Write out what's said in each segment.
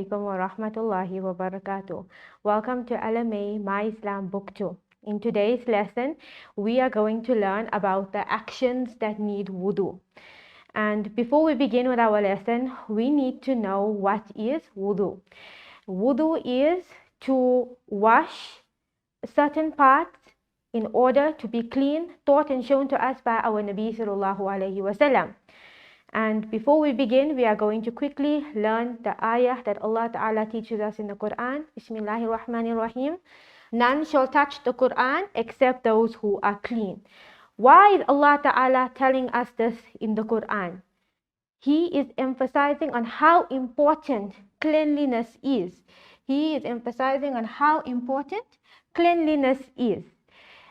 alaikum wa rahmatullahi wa barakatuh. Welcome to LMA My Islam Book 2. In today's lesson, we are going to learn about the actions that need wudhu. And before we begin with our lesson, we need to know what is wudhu. Wudhu is to wash certain parts in order to be clean, taught and shown to us by our Nabi sallallahu alayhi wasallam. And before we begin, we are going to quickly learn the ayah that Allah Ta'ala teaches us in the Quran. Bismillahir Rahmanir Rahim. None shall touch the Quran except those who are clean. Why is Allah Ta'ala telling us this in the Quran? He is emphasizing on how important cleanliness is. He is emphasizing on how important cleanliness is.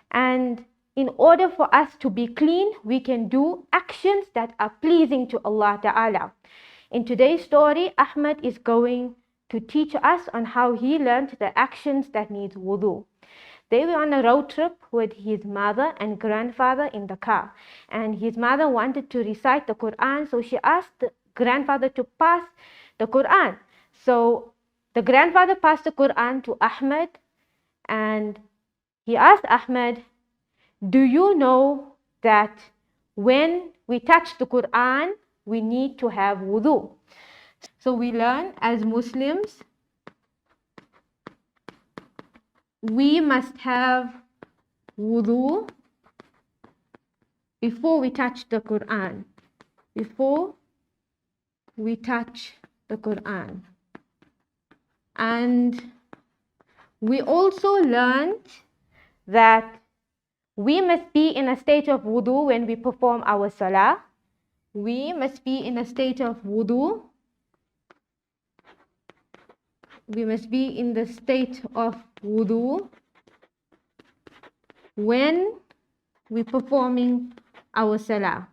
And in order for us to be clean, we can do actions that are pleasing to Allah Ta'ala. In today's story, Ahmed is going to teach us on how he learned the actions that need wudhu. They were on a road trip with his mother and grandfather in the car. And his mother wanted to recite the Quran, so she asked the grandfather to pass the Quran. So the grandfather passed the Quran to Ahmed, and he asked Ahmed, do you know that when we touch the Quran, we need to have wudhu? So we learn as Muslims, we must have wudhu before we touch the Quran. Before we touch the Quran. And we also learned that we must be in a state of wudu when we perform our salah. We must be in a state of wudu. We must be in the state of wudu when we performing our salah.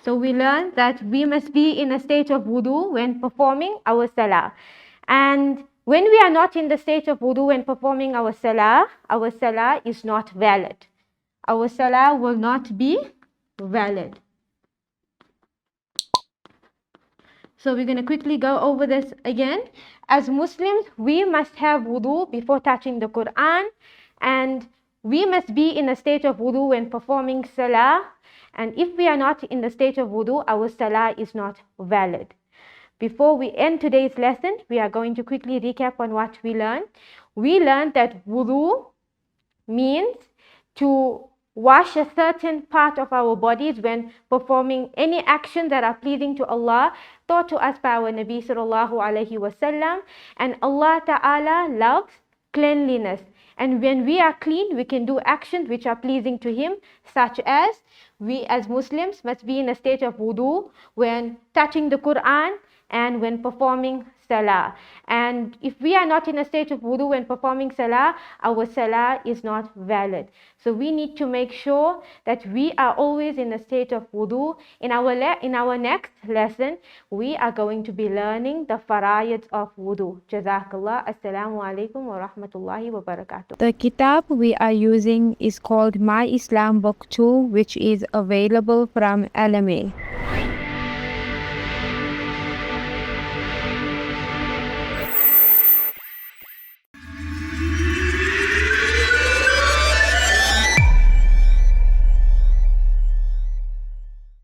So we learned that we must be in a state of wudu when performing our salah. And when we are not in the state of wudu when performing our salah is not valid. Our salah will not be valid. So we're going to quickly go over this again. As Muslims, we must have wudu before touching the Quran, and we must be in a state of wudu when performing salah. And if we are not in the state of wudu, our salah is not valid. Before we end today's lesson, we are going to quickly recap on what we learned. We learned that wudu means to wash a certain part of our bodies when performing any actions that are pleasing to Allah, taught to us by our Nabi sallallahu alaihi wasallam. And Allah Ta'ala loves cleanliness. And when we are clean, we can do actions which are pleasing to Him, such as we as Muslims must be in a state of wudu when touching the Quran and when performing salah. And if we are not in a state of wudu when performing salah, our salah is not valid. So we need to make sure that we are always in a state of wudu. In our next lesson, we are going to be learning the farayat of wudu. Jazakallah. Assalamu alaikum wa rahmatullahi wa barakatuh. The kitab we are using is called My Islam Book 2, which is available from LMA.